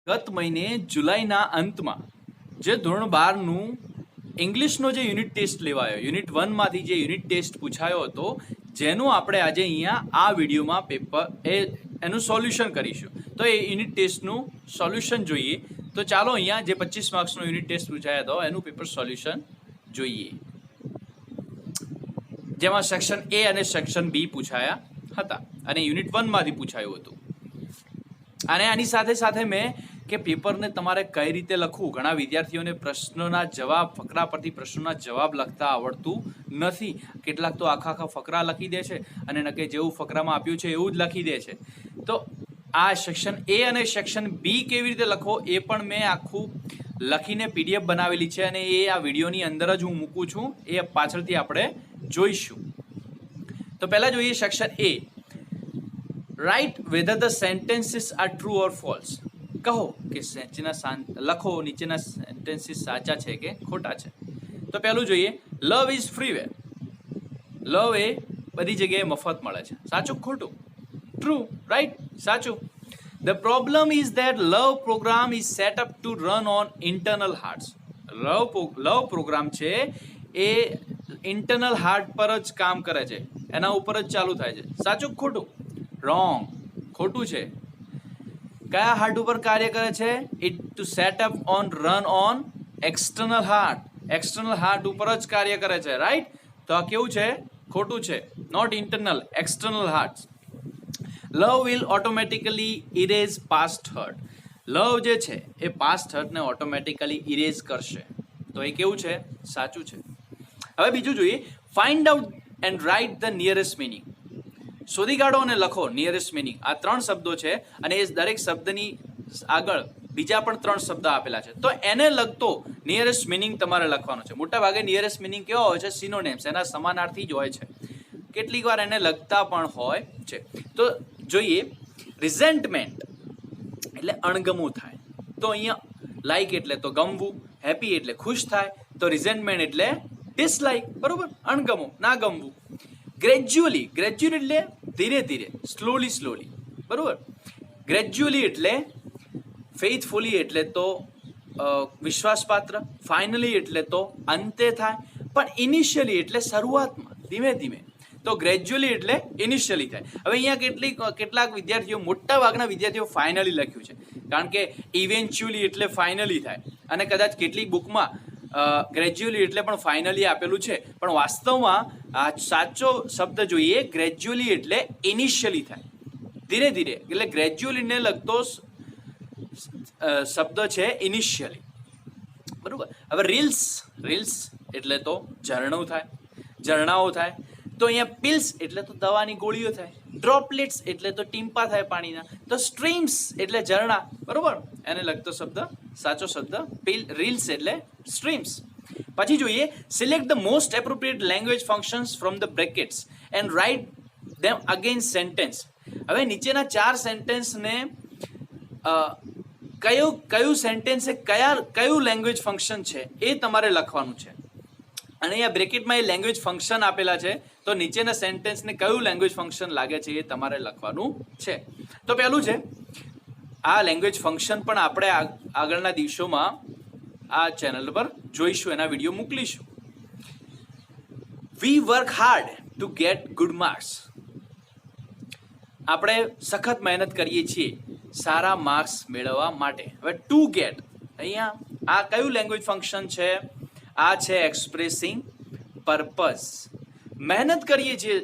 ગત મહિને જુલાઈના અંતમાં જે ધોરણ 12નું ઇંગ્લિશનો જે યુનિટ ટેસ્ટ લેવાયો, યુનિટ 1માંથી જે યુનિટ ટેસ્ટ પૂછાયો હતો, જેનું આપણે આજે અહીંયા આ વિડીયોમાં એનું સોલ્યુશન કરીશું. તો એ યુનિટ ટેસ્ટનું સોલ્યુશન જોઈએ. તો ચાલો અહીંયા જે 25 માર્ક્સનો યુનિટ ટેસ્ટ પૂછાયો હતો એનું પેપર સોલ્યુશન જોઈએ, જેમાં સેક્શન એ અને સેક્શન બી પૂછાયા હતા અને યુનિટ 1માંથી પૂછાયું હતું. અને આની સાથે સાથે મેં કે પેપરને તમારે કઈ રીતે લખવું, ઘણા વિદ્યાર્થીઓને પ્રશ્નોના જવાબ, ફકરા પરથી પ્રશ્નોના જવાબ લખતા આવડતું નથી. કેટલાક તો આખા ફકરા લખી દે છે અને નકે જેવું ફકરામાં આપ્યું છે એવું જ લખી દે છે. તો આ સેક્શન એ અને સેક્શન બી કેવી રીતે લખવો એ પણ મેં આખું લખીને પીડીએફ બનાવેલી છે અને એ આ વિડીયોની અંદર જ હું મૂકું છું. એ પાછળથી આપણે જોઈશું. તો પહેલાં જોઈએ section A. Write whether the sentences are true or false. કહો કે લખો નીચેના સેન્ટેન્સીસ સાચા છે કે ખોટા છે. તો પહેલું જોઈએ, લવ ઇઝ ફ્રીવેર. લવ એ બધી જગ્યાએ મફત મળે છે. સાચું ખોટું? ટ્રુ, રાઈટ, સાચું. The problem is that love program is set up to run on internal hearts. Love program છે એ ઇન્ટરનલ હાર્ટ પર જ કામ કરે છે, એના ઉપર જ ચાલુ થાય છે. સાચું ખોટું? રોંગ, ખોટું છે. કયા હાર્ટ ઉપર કાર્ય કરે છે? It to set up on run on external heart. External heart ઉપર જ કાર્ય કરે છે, રાઈટ. તો આ કેવું છે? ખોટું છે. Not internal, external heart. Love will automatically erase past hurt. Love જે છે એ પાસ્ટ હર્ટને ઓટોમેટિકલી ઇરેઝ કરશે. તો એ કેવું છે? સાચું છે. હવે બીજું જોઈએ, find out and write the nearest meaning. શોધી કાઢો અને લખો નિયરેસ્ટ મિનિંગ. આ 3 શબ્દો છે અને એ દરેક શબ્દની આગળ બીજા પણ 3 શબ્દ આપેલા છે. તો એને લગતો નિયરેસ્ટ મિનિંગ તમારે લખવાનો છે. મોટા ભાગે નિયરેસ્ટ મિનિંગ કેવા હોય છે? સિનોનેમ્સ, એના સમાનાર્થી જ હોય છે. કેટલીક વાર એને લગતા પણ હોય છે. તો જોઈએ, રિઝેન્ટમેન્ટ એટલે અણગમવું થાય. તો અહીંયા લાઈક એટલે તો ગમવું, હેપી એટલે ખુશ થાય, તો રિઝેન્ટમેન્ટ એટલે ડિસલાઈક, બરોબર, અણગમવું, ના ગમવું. ગ્રેજ્યુઅલી, ગ્રેજ્યુઅલી એટલે ધીરે ધીરે, સ્લોલી, બરોબર. ગ્રેજ્યુઅલી એટલે ફેઇથફુલી એટલે તો વિશ્વાસપાત્ર, ફાઇનલી એટલે તો અંતે થાય, પણ ઇનિશિયલી એટલે શરૂઆતમાં, ધીમે ધીમે. તો ગ્રેજ્યુઅલી એટલે ઇનિશિયલી થાય. હવે અહીંયા કેટલાક વિદ્યાર્થીઓ, મોટા ભાગના વિદ્યાર્થીઓ ફાઇનલી લખ્યું છે, કારણ કે ઇવેન્ચ્યુઅલી એટલે ફાઇનલી થાય. અને કદાચ કેટલીક બુકમાં ગ્રેજ્યુઅલી એટલે પણ ફાઇનલી આપેલું છે, પણ વાસ્તવમાં આ સાચો શબ્દ જોઈએ, ગ્રેજ્યુઅલી એટલે ઇનિશિયલી થાય, ધીરે ધીરે. એટલે ગ્રેજ્યુઅલીને લગતો શબ્દ છે ઇનિશિયલી, બરોબર. હવે રીલ્સ એટલે તો ઝરણું થાય, ઝરણાઓ થાય. તો અહીંયા પિલ્સ એટલે તો દવાની ગોળીઓ થાય. ડ્રોપલેટ્સ એટલે તો ટીમ્પા થાય પાણીના. તો સ્ટ્રીમ્સ એટલે ઝરણા, બરોબર. એને લગતો શબ્દ, સાચો શબ્દ રીલ્સ એટલે સ્ટ્રીમ્સ. પછી જોઈએ, select the most appropriate language functions from the brackets and write them against sentence. હવે નીચેના 4 સેન્ટેન્સને કયું સેન્ટેન્સ એ કયું લેંગ્વેજ ફંક્શન છે એ તમારે લખવાનું છે. અને અહીંયા બ્રેકેટમાં એ લેંગ્વેજ ફંક્શન આપેલા છે, તો નીચેના સેન્ટેન્સને કયું લેંગ્વેજ ફંક્શન લાગે છે એ તમારે લખવાનું છે. તો પહેલું છે, આ લેંગ્વેજ ફંક્શન પણ આપણે આગળના દિવસોમાં આ ચેનલ પર જોઈશું, એના વિડીયો મોકલીશું. We work hard to get good marks. આપણે સખત મહેનત કરીએ છીએ સારા માર્ક્સ મેળવવા માટે. હવે ટુ ગેટ, અહીંયા આ કયું લેંગ્વેજ ફંક્શન છે? આ છે એક્સપ્રેસિંગ પર્પઝ. મહેનત કરીએ છીએ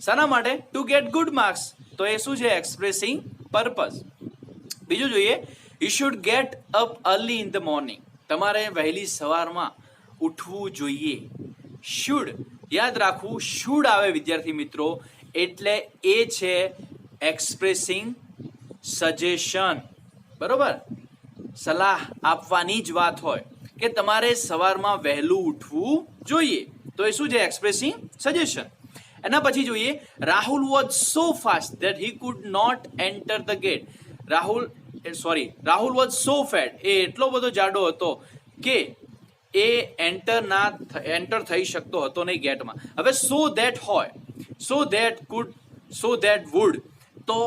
શાના માટે? Two get good marks. તો એ શું છે? Expressing purpose. બીજું જોઈએ, you should get up early in the morning. તમારે વહેલી સવારમાં ઉઠવું જોઈએ. શુડ, યાદ રાખવું, શુડ આવે વિદ્યાર્થી મિત્રો એટલે એ છે એક્સપ્રેસિંગ સજેશન, બરોબર. સલાહ આપવાની જ વાત હોય કે તમારે સવારમાં વહેલું ઉઠવું જોઈએ. તો એ શું છે? Expressing suggestion. એના પછી જોઈએ, Rahul was so fast that he could not enter the gate. Rahul was so fat. એ એટલો બધો જાડો હતો કે એ એન્ટર થઈ શકતો હતો નહીં ગેટમાં. હવે સો ધેટ હોય, સો ધેટ વુડ, તો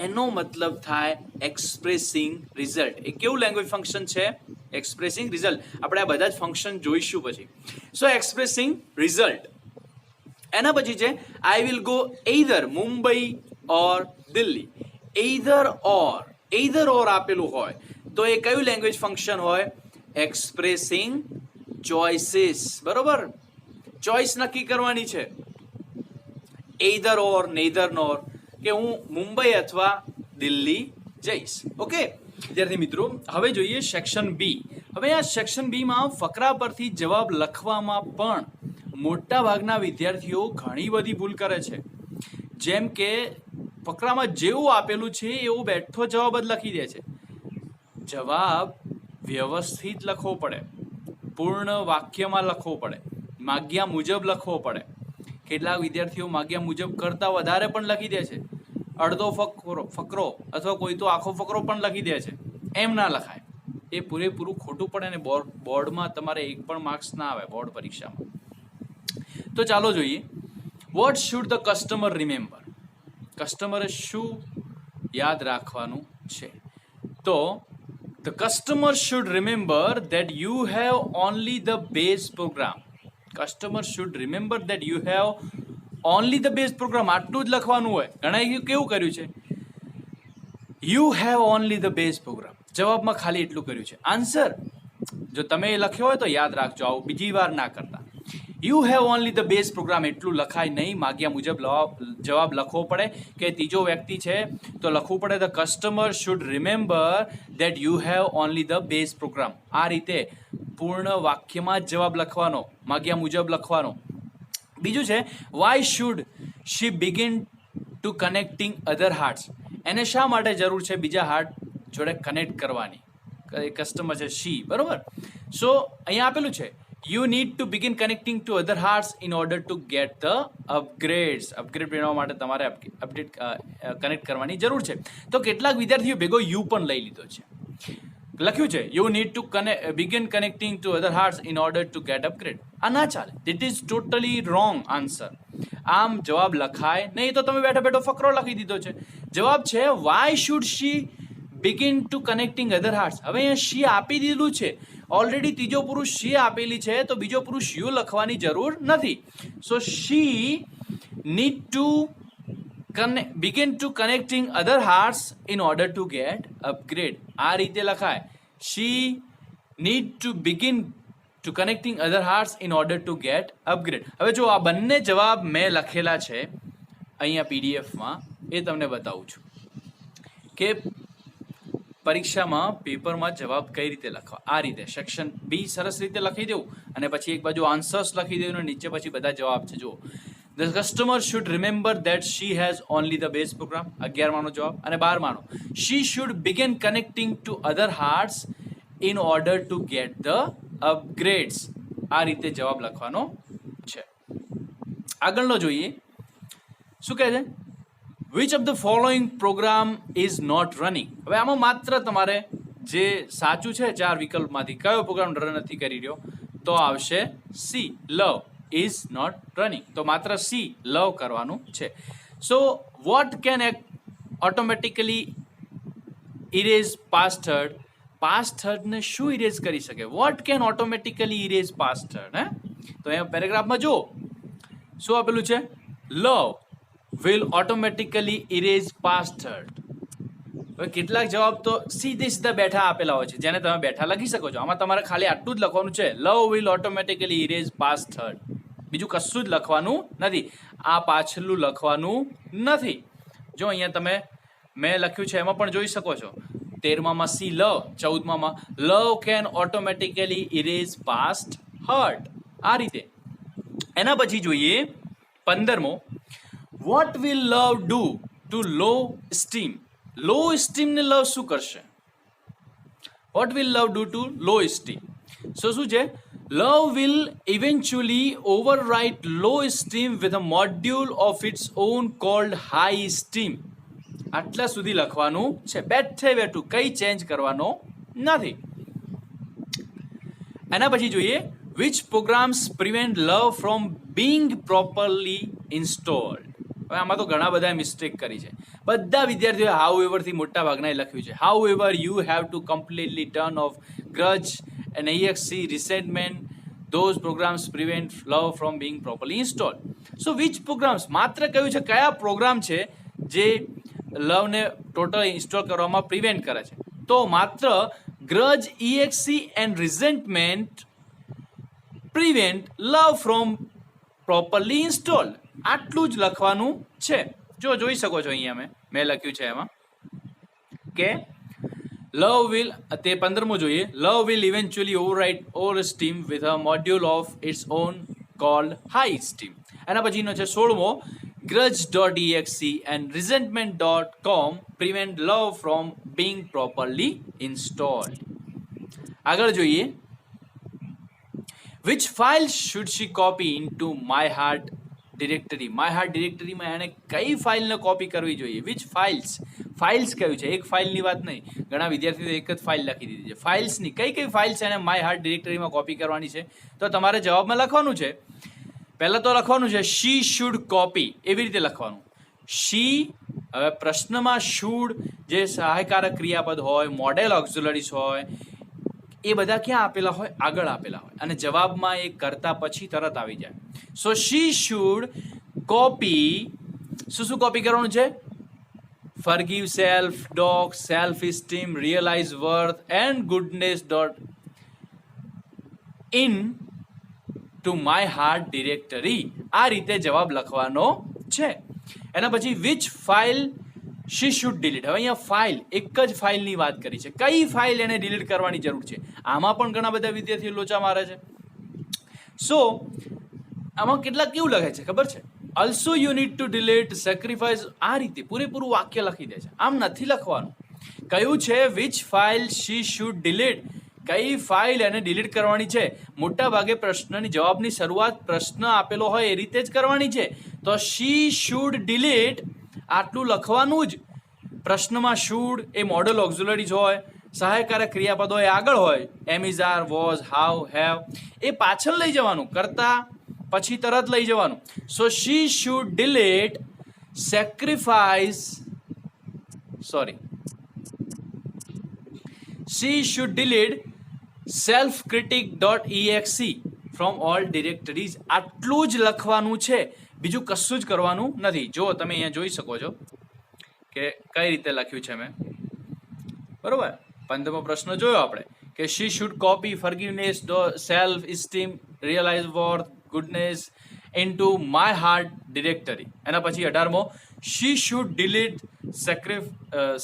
એનો મતલબ થાય એક્સપ્રેસિંગ રિઝલ્ટ. એ કેવું લેંગ્વેજ ફંક્શન છે? Expressing result. આપણે આ બધા જ ફંક્શન જોઈશું પછી. So expressing result. એના પછી છે I will go either Mumbai or Delhi. Either or આપેલું હોય તો એ કયું લેંગ્વેજ ફંક્શન હોય? Expressing choices. બરોબર, ચોઇસ નક્કી કરવાની છે. એઇધર ઓર, નેધર નોર, કે હું મુંબઈ અથવા દિલ્હી જઈશ. ઓકે વિદ્યાર્થી મિત્રો, હવે જોઈએ સેક્શન બી. હવે આ સેક્શન બી માં ફકરા પરથી જવાબ લખવામાં પણ મોટા ભાગના વિદ્યાર્થીઓ ઘણી બધી ભૂલ કરે છે. જેમ કે ફકરામાં જેવું આપેલું છે એવું બેઠો જવાબ જ લખી દે છે. જવાબ વ્યવસ્થિત લખવો પડે, પૂર્ણ વાક્યમાં લખવો પડે, માગ્યા મુજબ લખવો પડે. કેટલાક વિદ્યાર્થીઓ માગ્યા મુજબ કરતા વધારે પણ લખી દે છે. અડધો ફકરો અથવા કોઈ તો આખો ફકરો પણ લખી દે છે. એમ ના લખાય, એ પૂરેપૂરું ખોટું પડે ને બોર્ડમાં તમારે એક પણ માર્ક્સ ના આવે બોર્ડ પરીક્ષામાં. તો ચાલો જોઈએ, what should the customer remember. કસ્ટમરે શું યાદ રાખવાનું છે? તો the customer should remember that you have only the base program. Customer should remember that you have only the base program. આટલું જ લખવાનું હોય. ઘણા કેવું કર્યું છે? You have only the base program. જવાબમાં ખાલી એટલું કર્યું છે. આન્સર જો તમે એ લખ્યો હોય તો યાદ રાખજો, આવું બીજી વાર ના કરતા. You have only the base program એટલું લખાય નહીં. માગ્યા મુજબ જવાબ લખવો પડે. કે ત્રીજો વ્યક્તિ છે તો લખવું પડે the customer should remember that you have only the base program. આ રીતે પૂર્ણ વાક્યમાં જ જવાબ લખવાનો, માગ્યા મુજબ લખવાનો. બીજું છે why should she begin to connecting other hearts. એને શા માટે જરૂર છે બીજા હાર્ટ જોડે કનેક્ટ કરવાની? કસ્ટમર છે શી, બરોબર. સો અહીંયા આપેલું છે you need to begin connecting to other hearts in order to get the અપગ્રેડ્સ. Upgrade મેળવવા માટે તમારે અપડેટ કનેક્ટ કરવાની જરૂર છે. તો કેટલાક વિદ્યાર્થીઓ ભેગો યુ પણ લઈ લીધો છે. લખ્યું છે you need to begin connecting to other hearts in order to get upgrade. આ ના ચાલે. It is totally wrong answer. આમ જવાબ લખાય નહીં. તો તમે બેઠો બેઠો ફકરો લખી દીધો છે. જવાબ છે why should she begin to connecting other hearts. હવે અહીંયા શી આપી દીધું છે ઓલરેડી. ત્રીજો પુરુષ શી આપેલી છે તો બીજો પુરુષ યુ લખવાની જરૂર નથી. So she need to begin to connecting other hearts in order to get upgrade. આ રીતે લખાય. She need to begin to connecting other hearts in order to get upgrade. હવે જો આ બંને જવાબ મેં લખેલા છે અહીંયા પીડીએફમાં, એ તમને બતાવું છું કે પરીક્ષામાં પેપરમાં જવાબ કઈ રીતે લખવા. આ રીતે સેક્શન બી સરસ રીતે લખી દેવું અને પછી એક બાજુ આન્સર્સ લખી દેવું અને નીચે પછી બધા જવાબ છે. જુઓ, the customer should remember that she has only the base program. 11માનો જવાબ. અને 12માનો she should begin connecting to other hearts in order to get the upgrades. આ રીતે જવાબ લખવાનો છે. આગળનો જોઈએ શું કહે છે? Which of the following program is not running. હવે આમાં માત્ર તમારે જે સાચું છે 4 વિકલ્પમાંથી કયો પ્રોગ્રામ રન નથી કરી રહ્યો તો આવશે see, love is not running. તો માત્ર સી, લવ કરવાનું છે. So what can automatically erase past hurt. Past થર્ડને શું ઇરેઝ કરી શકે? What can automatically erase past hurt. તો અહીંયા પેરેગ્રાફમાં જો શું આપેલું છે? લવ will automatically erase past third. હવે કેટલાક જવાબ તો સીધા બેઠા આપેલા હોય છે જેને તમે બેઠા લખી શકો છો. આમાં તમારે ખાલી આટલું જ લખવાનું છે, લવ will automatically erase past third. બીજું કશું જ લખવાનું નથી. આ પાછલું લખવાનું નથી. જો અહીંયા તમે મેં લખ્યું છે એમાં પણ જોઈ શકો છો. 13માં સી લવ, 14માં love can automatically erase past hurt. આ રીતે. એના પછી જોઈએ 15મો, what will love do to low esteem. Low સ્ટીમને લવ શું કરશે? What will love do to low esteem? શું છે? Love will eventually overwrite low esteem with a module of its own called high esteem. આટલા સુધી લખવાનું છે. બેઠે બેઠું કઈ ચેન્જ કરવાનો નથી. એના પછી જોઈએ which programs prevent love from being properly installed. હવે આમાં તો ઘણા બધા મિસ્ટેક કરી છે. બધા વિદ્યાર્થીઓએ હાઉ એવર થી મોટા ભાગના લખ્યું છે. How ever you have to completely turn off ગ્રજ and EXE resentment. Those programs prevent love from being properly installed. So which programs? માત્ર કહ્યું છે કયા પ્રોગ્રામ છે જે લવને ટોટલ ઇન્સ્ટોલ કરવામાં પ્રિવેન્ટ કરે છે. તો માત્ર ગ્રજ, EXE and resentment prevent love from properly installed. આટલું જ લખવાનું છે. જો જોઈ શકો છો અહીંયા મેં લખ્યું છે એમાં કે love will, તે 15મું જોઈએ, love will eventually override all esteem with a module of its own called high esteem. એના પછીનો છે 16મો, grudge.exe and resentment.com prevent love from being properly installed. આગળ જોઈએ, which file should she copy into my heart directory? My heart ડિરેક્ટરીમાં એને કઈ ફાઇલને copy કરવી જોઈએ? Which files? ફાઇલ્સ કયું છે? એક ફાઇલની વાત નહીં, ઘણા વિદ્યાર્થીઓ એક જ ફાઇલ લખી દીધી છે. ફાઇલ્સની કઈ ફાઇલ્સ એને માય હાર્ટ ડિરેક્ટરીમાં કોપી કરવાની છે? તો તમારે જવાબમાં લખવાનું છે, પહેલાં તો લખવાનું છે શી શુડ કોપી, એવી રીતે લખવાનું. શી, હવે પ્રશ્નમાં શુડ જે સહાયકારક ક્રિયાપદ હોય, મોડેલ ઓક્ઝિલરીઝ હોય, એ બધા ક્યાં આપેલા હોય? આગળ આપેલા હોય, અને જવાબમાં એ કરતા પછી તરત આવી જાય. સો શી શુડ કોપી, શું કોપી કરવાનું છે? Forgive self, dog, self esteem, realize worth and goodness dot into my heart directory. આ રીતે જવાબ લખવાનો છે. એના પછી which file she should delete. હવે અહીંયા ફાઇલ, એક જ ફાઇલની વાત કરી છે, કઈ ફાઇલ એને ડિલીટ કરવાની જરૂર છે? આમાં પણ ઘણા બધા વિદ્યાર્થીઓ લોચા મારે છે. સો આમાં કેટલાક કેવું લખે છે ખબર છે? Also you need to delete, sacrifice, આ રીતે પૂરેપૂરું વાક્ય લખી દે છે. આમ નથી લખવાનું. કયું છે which file she should delete, કઈ ફાઇલ એને ડિલીટ કરવાની છે? મોટા ભાગે પ્રશ્નની જવાબની શરૂઆત પ્રશ્ન આપેલો હોય એ રીતે જ કરવાની છે. તો શી શુડ ડિલીટ આટલું લખવાનું જ. પ્રશ્નમાં શુડ એ મોડલ ઓક્ઝિલરીઝ હોય, સહાયકારક ક્રિયાપદો એ આગળ હોય, am is, are, was, has, have એ પાછળ લઈ જવાનું, કરતા પછી તરત લઈ જવાનું. So she should delete sacrifice, she should delete selfcritic.exe from all directories. આટલું જ લખવાનું છે, બીજું કશું જ કરવાનું નથી. જો તમે અહીંયા જોઈ શકો છો કે કઈ રીતે લખ્યું છે મેં, બરોબર? 15મો પ્રશ્ન જોયો આપણે કે she should copy forgiveness, self esteem, realize worth, goodness into my heart directory. એના પછી 18મો she should delete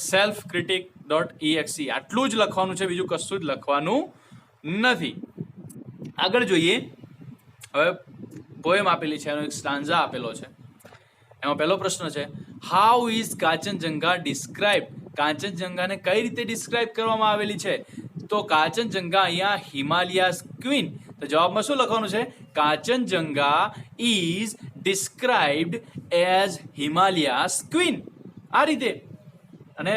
selfcritic.exe. આટલું જ લખવાનું છે, બીજું કશું જ લખવાનું નથી. આગળ જોઈએ, હવે પોએમ આપેલી છે, એનો એક સ્ટાન્ઝા આપેલો છે. એમાં પહેલો પ્રશ્ન છે હાઉ ઇઝ કાંચનજંઘા ડિસ્ક્રાઇબ. કાંચનજંઘાને કઈ રીતે ડિસ્ક્રાઇબ કરવામાં આવેલી છે? તો કાંચનજંઘા અહીંયા હિમાલયાસ ક્વીન. તો જવાબમાં શું લખવાનું છે? Kanchenjunga is described as Himalayas queen. આ રીતે. અને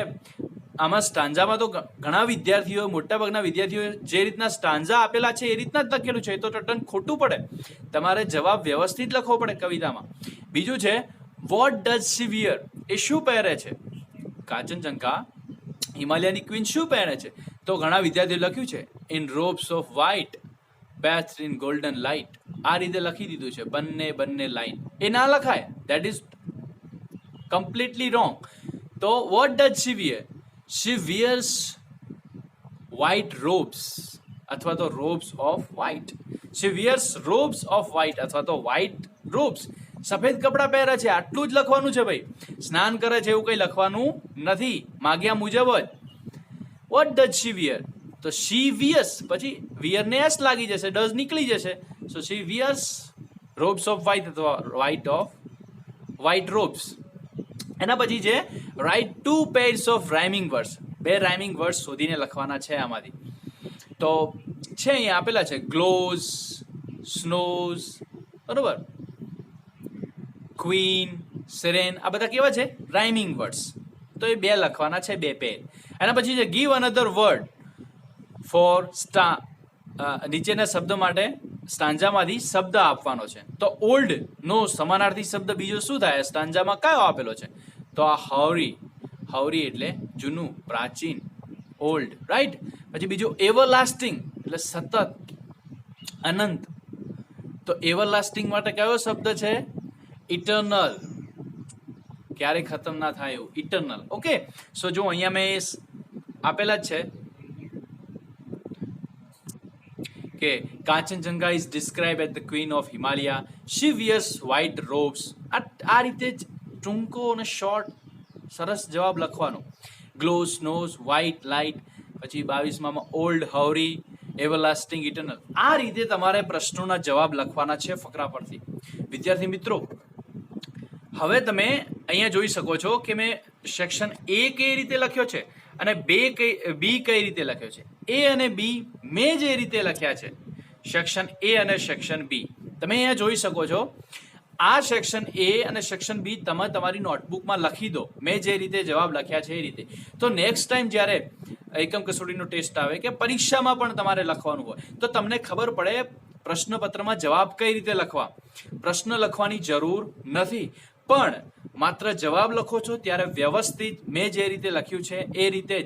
આમાં સ્ટાન્ઝામાં તો ઘણા વિદ્યાર્થીઓ, મોટાભાગના વિદ્યાર્થીઓ જે રીતના સ્ટાન્ઝા આપેલા છે એ રીતના જ લખેલું છે. એ તો ટટન ખોટું પડે. તમારે જવાબ વ્યવસ્થિત લખવો પડે કવિતામાં. બીજું છે વોટ ડઝ શી વિયર, એ શું પહેરે છે? કાંચનજંઘા હિમાલયાની ક્વીન શું પહેરે છે? તો ઘણા વિદ્યાર્થીઓ લખ્યું છે in robes of white bathed in golden light. આ રીતે લખી દીધું છે, બંને લાઈન. એ ના લખાય, દેટ ઇઝ કમ્પ્લીટલી રોંગ. તો what does she wear? She wears white robes અથવા તો robes of white. She wears robes of white અથવા તો વ્હાઇટ રોબ્સ. સફેદ કપડાં પહેરે છે, આટલું જ લખવાનું છે ભાઈ. સ્નાન કરે છે એવું કંઈ લખવાનું નથી, માગ્યા મુજબ જ. What does she wear? તો શી વિયર્સ, પછી વિયરને એસ લાગી જશે, ડઝ નીકળી જશે. So she wears robes of white અથવા વ્હાઇટ રોબ્સ. એના પછી છે write 2 pairs of rhyming words. 2 rhyming words શોધીને લખવાના છે આમાંથી. તો છે અહીંયા આપેલા છે ગ્લોઝ, સ્નોઝ, બરોબર, ક્વીન, સિરેન. આ બધા કેવા છે? Rhyming words. તો એ 2 લખવાના છે, 2 પેર. એના પછી છે ગીવ અનધર વર્ડ ફોર નીચેના શબ્દ માટે સ્ટાન્જામાંથી શબ્દ આપવાનો છે. તો ઓલ્ડ નો સમાનાર્થી શબ્દ બીજો શું થાય સ્ટાન્જામાં કયો આપેલો છે? તો આ હાવરી, હાવરી એટલે જૂનું, પ્રાચીન, ઓલ્ડ, રાઈટ. પછી બીજું એવરલાસ્ટિંગ એટલે સતત, અનંત. તો એવરલાસ્ટિંગ માટે કયો શબ્દ છે? ઇટરનલ, ક્યારે ખતમ ના થાય એવું, ઇટરનલ. ઓકે, સો જો અહીંયા મેં આપેલા જ છે કે Kanchenjunga is describe as the queen of Himalaya, she wears white robes. આ રીતે જ ટૂંકો અને શોર્ટ સરસ જવાબ લખવાનો. Glow, snows, white, light. પછી 22માં ઓલ્ડ, હાવરી, એવરલાસ્ટિંગ, ઇટરનલ. આ રીતે તમારે પ્રશ્નોના જવાબ લખવાના છે ફકરા પરથી. વિદ્યાર્થી મિત્રો, હવે તમે અહીંયા જોઈ શકો છો કે મેં સેક્શન એ કઈ રીતે લખ્યો છે અને બી કઈ રીતે લખ્યો છે. એ અને બી મેં જે રીતે લખ્યા છે, સેક્શન એ અને સેક્શન બી, તમે અહીંયા જોઈ શકો છો. આ સેક્શન એ અને સેક્શન બી તમે તમારી નોટબુકમાં લખી દો, મેં જે રીતે જવાબ લખ્યા છે એ રીતે. તો નેક્સ્ટ ટાઈમ જ્યારે એકમ કસોટીનો ટેસ્ટ આવે કે પરીક્ષામાં પણ તમારે લખવાનું હોય તો તમને ખબર પડે પ્રશ્નપત્રમાં જવાબ કઈ રીતે લખવા. પ્રશ્ન લખવાની જરૂર નથી, પણ માત્ર જવાબ લખો છો ત્યારે વ્યવસ્થિત મેં જે રીતે લખ્યું છે એ રીતે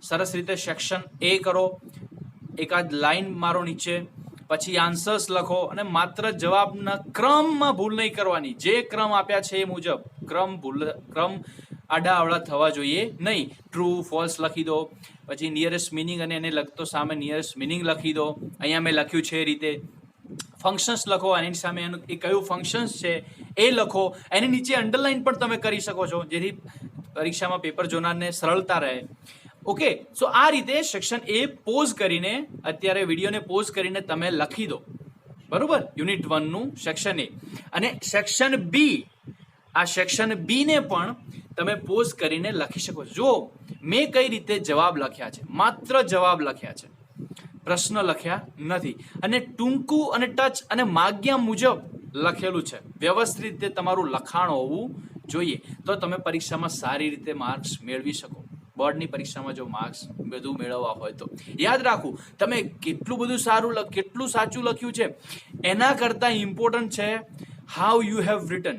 સરસ રીતે સેક્શન એ કરો, એકાદ લાઈન મારો નીચે, પછી આન્સર્સ લખો અને માત્ર જવાબના ક્રમમાં ભૂલ નહીં કરવાની. જે ક્રમ આપ્યા છે એ મુજબ ક્રમ આડા અવળા થવા જોઈએ નહીં. ટ્રુ, ફોલ્સ લખી દો, પછી નિયરેસ્ટ મિનિંગ અને એને લગતો સામે નિયરેસ્ટ મિનિંગ લખી દો. અહીંયા મેં લખ્યું છે એ રીતે. ફંક્શન્સ લખો, એની સામે એનું એ કયું ફંક્શન્સ છે એ લખો. એની નીચે અંડરલાઇન પણ તમે કરી શકો છો, જેથી પરીક્ષામાં પેપર જોનારને સરળતા રહે. ઓકે, સો આ રીતે સેક્શન એ પોઝ કરીને, અત્યારે વિડીયોને પોઝ કરીને તમે લખી દો, બરોબર, યુનિટ 1 નું સેક્શન એ. અને સેક્શન બી, આ સેક્શન બી ને પણ તમે પોઝ કરીને લખી શકો છો. જો મેં કઈ રીતે જવાબ લખ્યા છે, માત્ર જવાબ લખ્યા છે, પ્રશ્ન લખ્યા નથી, અને ટૂંકું અને ટચ અને માગ્યા મુજબ લખેલું છે. વ્યવસ્થિત રીતે તમારું લખાણ હોવું જોઈએ, તો તમે પરીક્ષામાં સારી રીતે માર્ક્સ મેળવી શકો. બોર્ડની પરીક્ષામાં જો માર્ક્સ બધું મેળવવા હોય તો યાદ રાખવું, તમે કેટલું બધું કેટલું સાચું લખ્યું છે એના કરતાં ઇમ્પોર્ટન્ટ છે how you have written.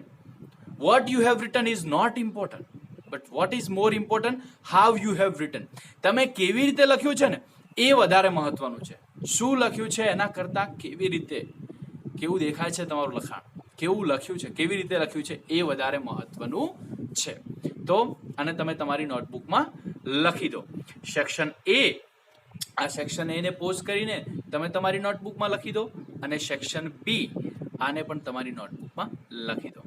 What you have written is not important, but what is more important how you have written. તમે કેવી રીતે લખ્યું છે ને એ વધારે મહત્વનું છે. શું લખ્યું છે એના કરતાં કેવી રીતે, કેવું દેખાય છે તમારું લખાણ, કેવું લખ્યું છે, કેવી રીતે લખ્યું છે એ વધારે મહત્વનું છે. તો આને તમે તમારી નોટબુકમાં લખી દો. સેક્શન એ, આ સેક્શન એ ને પોઝ કરીને તમે તમારી નોટબુકમાં લખી દો, અને સેક્શન બી આને પણ તમારી નોટબુકમાં લખી દો.